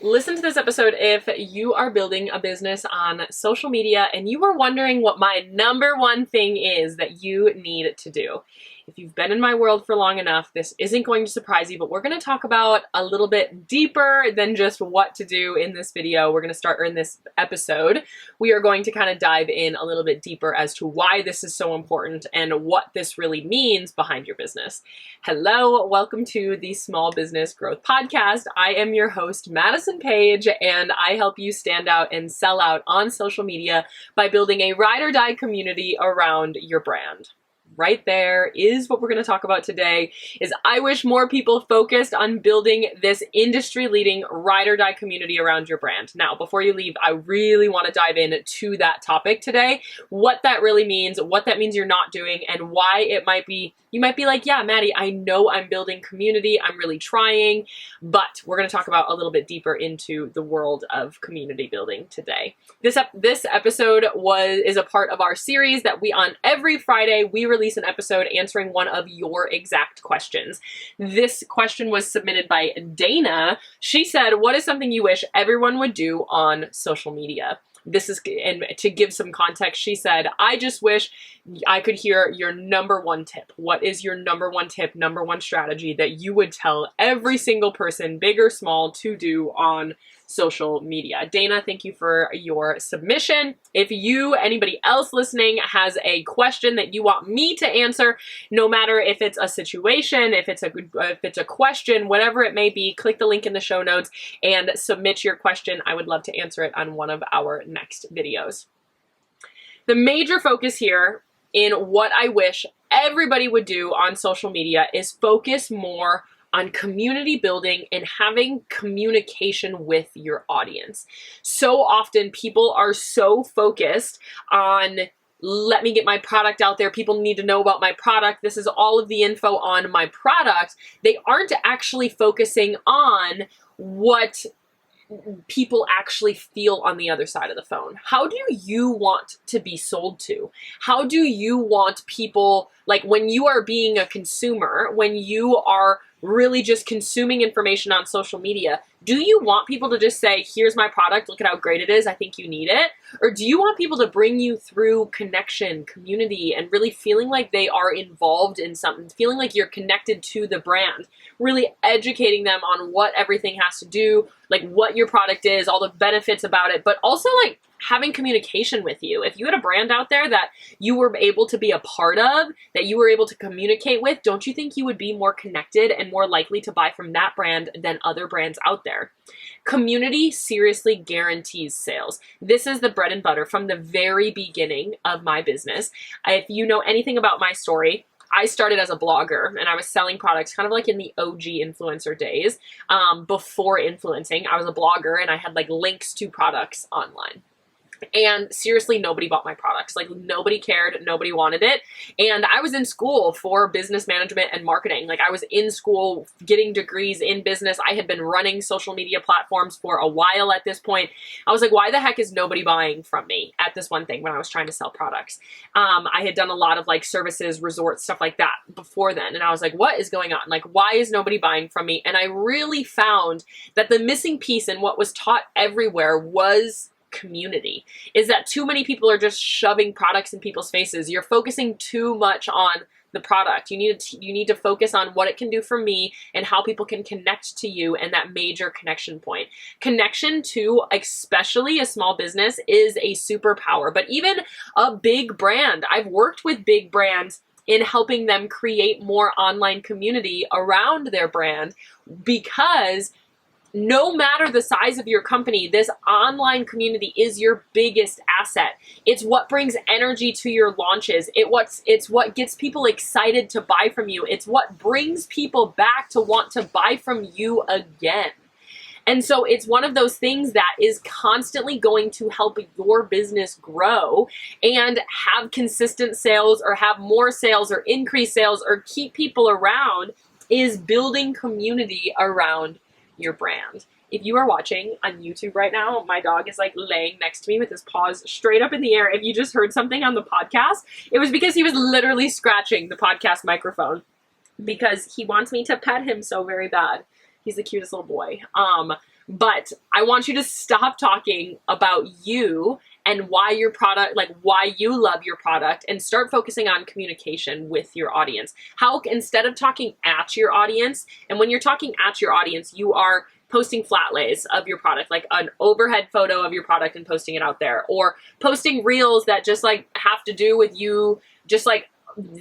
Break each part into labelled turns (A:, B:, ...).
A: Listen to this episode if you are building a business on social media and you are wondering what my number one thing is that you need to do. If you've been in my world for long enough, this isn't going to surprise you, but we're going to talk about a little bit deeper than just what to do in this video. We're going to start in this episode. We are going to kind of dive in a little bit deeper as to why this is so important and what this really means behind your business. Hello, welcome to the Small Business Growth Podcast. I am your host, Madison Page, and I help you stand out and sell out on social media by building a ride or die community around your brand. Right there is what we're going to talk about today. Is I wish more people focused on building this industry-leading ride or die community around your brand. Now, before you leave, I really want to dive into that topic today, what that really means, what that means you're not doing, and why it might be, you might be like, yeah, Maddie, I know I'm building community, I'm really trying, but we're going to talk about a little bit deeper into the world of community building today. This episode is a part of our series that we, on every Friday, we release an episode answering one of your exact questions. This question was submitted by Dana. She said, what is something you wish everyone would do on social media? And to give some context, she said, I just wish I could hear your number one tip. What is your number one tip, number one strategy that you would tell every single person, big or small, to do on social media? Dana, thank you for your submission. If anybody else listening has a question that you want me to answer, no matter if it's a situation, if it's a question, whatever it may be, click the link in the show notes and submit your question. I would love to answer it on one of our next videos. The major focus here in what I wish everybody would do on social media is focus more on community building and having communication with your audience. So often people are so focused on, let me get my product out there. People need to know about my product. This is all of the info on my product. They aren't actually focusing on what people actually feel on the other side of the phone. How do you want to be sold to? How do you want people, like when you are being a consumer, when you are really just consuming information on social media, do you want people to just say, here's my product, look at how great it is, I think you need it? Or do you want people to bring you through connection, community, and really feeling like they are involved in something, feeling like you're connected to the brand, really educating them on what everything has to do, like what your product is, all the benefits about it, but also like having communication with you. If you had a brand out there that you were able to be a part of, that you were able to communicate with, don't you think you would be more connected and more likely to buy from that brand than other brands out there? Community seriously guarantees sales. This is the bread and butter from the very beginning of my business. If you know anything about my story, I started as a blogger and I was selling products kind of like in the OG influencer days. Before influencing, I was a blogger and I had like links to products online. And seriously, nobody bought my products. Like nobody cared, nobody wanted it. And I was in school for business management and marketing. Like I was in school getting degrees in business. I had been running social media platforms for a while at this point. I was like, why the heck is nobody buying from me at this one thing when I was trying to sell products? I had done a lot of like services, resorts, stuff like that before then. And I was like, what is going on? Like, why is nobody buying from me? And I really found that the missing piece in what was taught everywhere was community. Is that too many people are just shoving products in people's faces. You're focusing too much on the product. You need to focus on what it can do for me and how people can connect to you, and that major connection point. Connection to, especially a small business, is a superpower. But even a big brand, I've worked with big brands in helping them create more online community around their brand, because no matter the size of your company, this online community is your biggest asset. It's what brings energy to your launches. It's what gets people excited to buy from you. It's what brings people back to want to buy from you again. And so it's one of those things that is constantly going to help your business grow and have consistent sales or have more sales or increase sales or keep people around, is building community around your brand. If you are watching on YouTube right now, my dog is like laying next to me with his paws straight up in the air. If you just heard something on the podcast, it was because he was literally scratching the podcast microphone because he wants me to pet him so very bad. He's the cutest little boy. But I want you to stop talking about you and why your product, like why you love your product, and start focusing on communication with your audience. How, instead of talking at your audience, and when you're talking at your audience, you are posting flat lays of your product, like an overhead photo of your product and posting it out there, or posting reels that just like have to do with you, just like,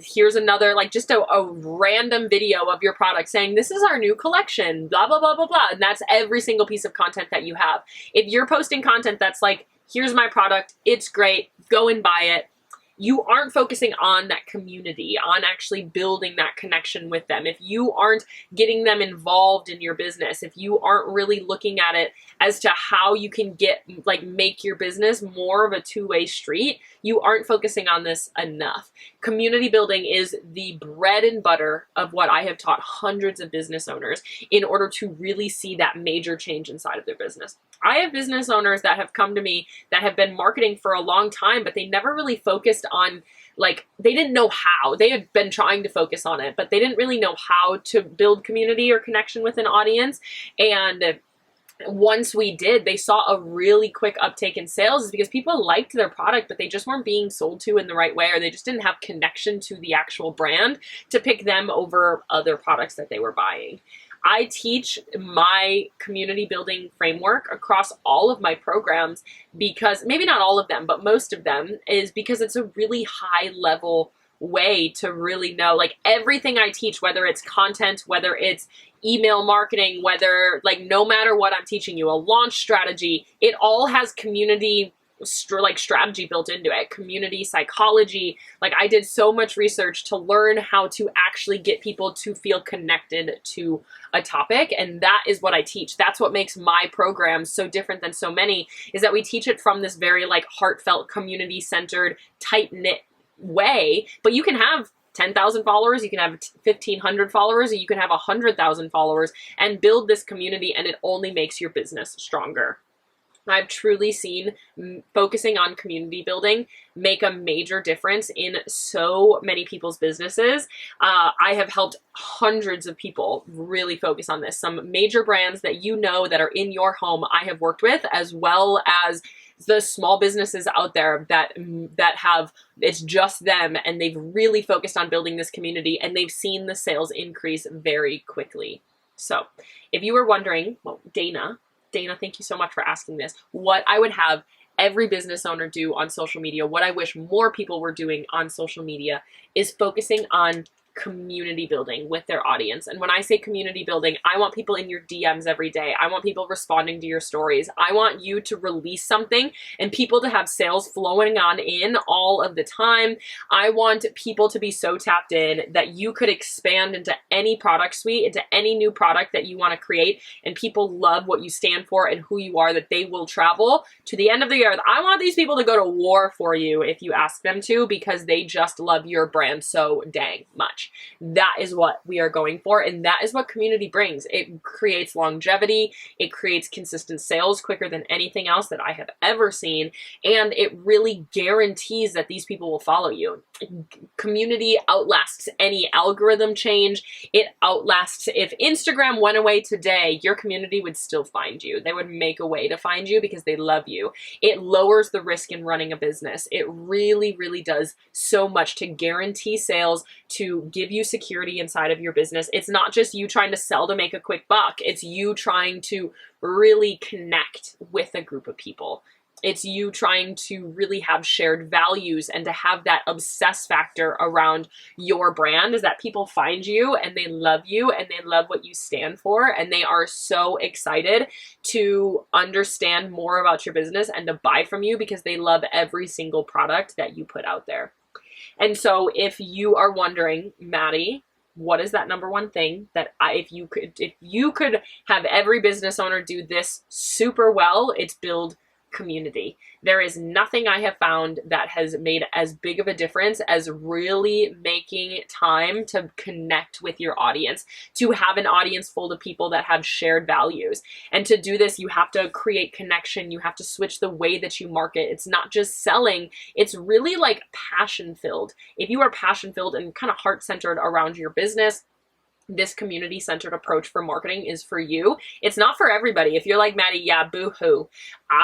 A: here's another, like just a random video of your product saying, this is our new collection, blah, blah, blah, blah, blah. And that's every single piece of content that you have. If you're posting content that's like, here's my product, it's great, go and buy it, you aren't focusing on that community, on actually building that connection with them. If you aren't getting them involved in your business, if you aren't really looking at it as to how you can make your business more of a two-way street, you aren't focusing on this enough. Community building is the bread and butter of what I have taught hundreds of business owners in order to really see that major change inside of their business. I have business owners that have come to me that have been marketing for a long time, but they never really focused on, like, they didn't know how. They had been trying to focus on it, but they didn't really know how to build community or connection with an audience. And once we did, they saw a really quick uptake in sales because people liked their product, but they just weren't being sold to in the right way, or they just didn't have connection to the actual brand to pick them over other products that they were buying. I teach my community building framework across all of my programs because, maybe not all of them, but most of them, is because it's a really high level way to really know, like, everything I teach, whether it's content, whether it's email marketing, whether, like, no matter what I'm teaching you, a launch strategy, it all has community strategy built into it, community psychology. Like, I did so much research to learn how to actually get people to feel connected to a topic, and that is what I teach. That's what makes my program so different than so many, is that we teach it from this very like heartfelt, community-centered, tight-knit way. But you can have 10,000 followers, you can have 1,500 followers, or you can have 100,000 followers and build this community, and it only makes your business stronger. I've truly seen focusing on community building make a major difference in so many people's businesses. I have helped hundreds of people really focus on this. Some major brands that you know that are in your home I have worked with, as well as the small businesses out there that have, it's just them, and they've really focused on building this community, and they've seen the sales increase very quickly. So if you were wondering, well, Dana, thank you so much for asking this, what I would have every business owner do on social media, what I wish more people were doing on social media, is focusing on community building with their audience. And when I say community building, I want people in your DMs every day. I want people responding to your stories. I want you to release something and people to have sales flowing on in all of the time. I want people to be so tapped in that you could expand into any product suite, into any new product that you want to create, and people love what you stand for and who you are, that they will travel to the end of the earth. I want these people to go to war for you if you ask them to, because they just love your brand so dang much. That is what we are going for, and that is what community brings. It creates longevity, it creates consistent sales quicker than anything else that I have ever seen, and it really guarantees that these people will follow you. Community outlasts any algorithm change. It outlasts, if Instagram went away today, your community would still find you. They would make a way to find you because they love you. It lowers the risk in running a business. It really, really does so much to guarantee sales, to give you security inside of your business. It's not just you trying to sell to make a quick buck. It's you trying to really connect with a group of people. It's you trying to really have shared values and to have that obsess factor around your brand, is that people find you and they love you and they love what you stand for, and they are so excited to understand more about your business and to buy from you because they love every single product that you put out there. And so if you are wondering, Maddie, what is that number one thing that if you could have every business owner do this super well, it's build community. There is nothing I have found that has made as big of a difference as really making time to connect with your audience, to have an audience full of people that have shared values. And to do this, you have to create connection. You have to switch the way that you market. It's not just selling. It's really like passion filled. If you are passion filled and kind of heart centered around your business, this community-centered approach for marketing is for you. It's not for everybody. If you're like, Maddie, yeah, boo-hoo.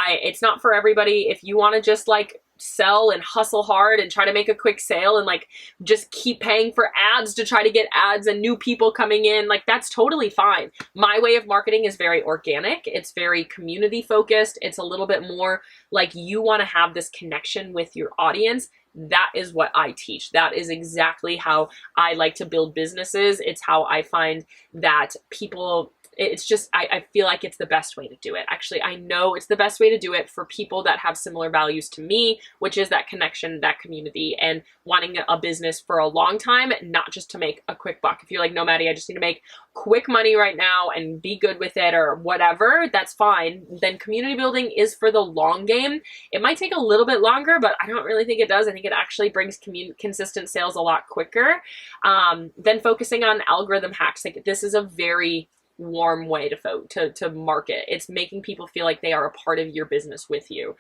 A: It's not for everybody. If you want to just like sell and hustle hard and try to make a quick sale and like just keep paying for ads to try to get ads and new people coming in, like that's totally fine. My way of marketing is very organic. It's very community focused. It's a little bit more like you want to have this connection with your audience. That is what I teach. That is exactly how I like to build businesses. It's how I find that people, it's just, I feel like it's the best way to do it. Actually, I know it's the best way to do it for people that have similar values to me, which is that connection, that community, and wanting a business for a long time, not just to make a quick buck. If you're like, no, Maddie, I just need to make quick money right now and be good with it or whatever, that's fine. Then community building is for the long game. It might take a little bit longer, but I don't really think it does. I think it actually brings consistent sales a lot quicker than focusing on algorithm hacks. Like this is a very warm way to market. It's making people feel like they are a part of your business with you.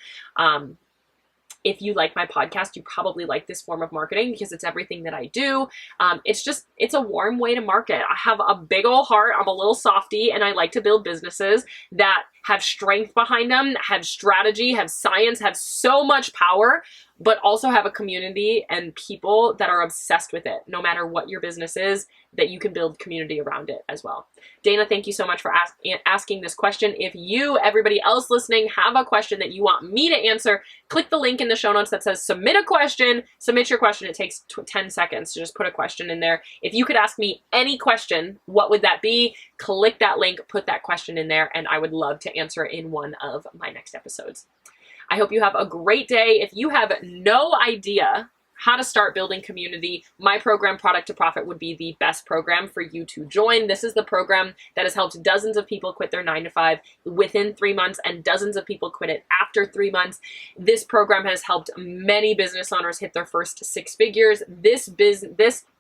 A: If you like my podcast, you probably like this form of marketing because it's everything that I do. It's a warm way to market. I have a big old heart. I'm a little softy and I like to build businesses that have strength behind them, have strategy, have science, have so much power, but also have a community and people that are obsessed with it, no matter what your business is, that you can build community around it as well. Dana, thank you so much for asking this question. If you, everybody else listening, have a question that you want me to answer, click the link in the show notes that says submit a question. Submit your question. It takes 10 seconds to just put a question in there. If you could ask me any question, what would that be? Click that link, put that question in there, and I would love to answer it in one of my next episodes. I hope you have a great day. If you have no idea how to start building community, my program, Product to Profit, would be the best program for you to join. This is the program that has helped dozens of people quit their 9-to-5 within 3 months and dozens of people quit it after 3 months. This program has helped many business owners hit their first 6 figures. This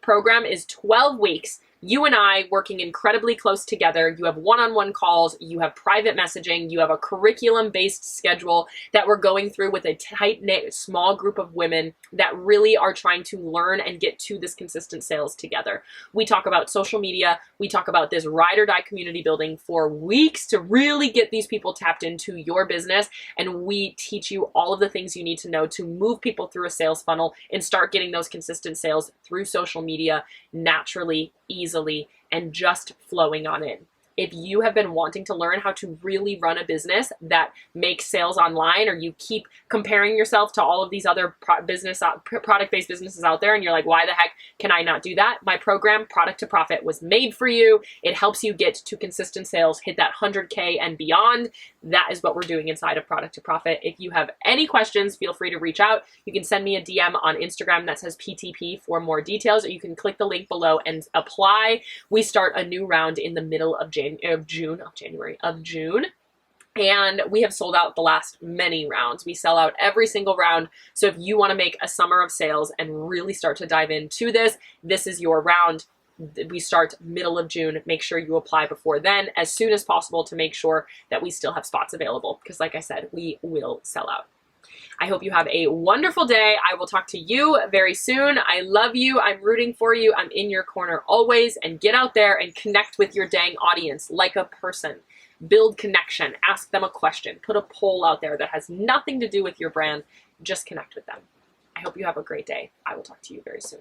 A: program is 12 weeks. You and I working incredibly close together. You have one-on-one calls, you have private messaging, you have a curriculum-based schedule that we're going through with a tight-knit, small group of women that really are trying to learn and get to this consistent sales together. We talk about social media. We talk about this ride or die community building for weeks to really get these people tapped into your business. And we teach you all of the things you need to know to move people through a sales funnel and start getting those consistent sales through social media naturally, easily, and just flowing on in. If you have been wanting to learn how to really run a business that makes sales online, or you keep comparing yourself to all of these other product-based businesses out there, and you're like, why the heck can I not do that? My program, Product to Profit, was made for you. It helps you get to consistent sales, hit that 100K and beyond. That is what we're doing inside of Product to Profit. If you have any questions, feel free to reach out. You can send me a DM on Instagram that says PTP for more details, or you can click the link below and apply. We start a new round in the middle of June. And we have sold out the last many rounds. We sell out every single round. So if you want to make a summer of sales and really start to dive into this, this is your round. We start middle of June. Make sure you apply before then, as soon as possible, to make sure that we still have spots available. Because like I said, we will sell out. I hope you have a wonderful day. I will talk to you very soon. I love you. I'm rooting for you. I'm in your corner always. And get out there and connect with your dang audience like a person. Build connection. Ask them a question. Put a poll out there that has nothing to do with your brand. Just connect with them. I hope you have a great day. I will talk to you very soon.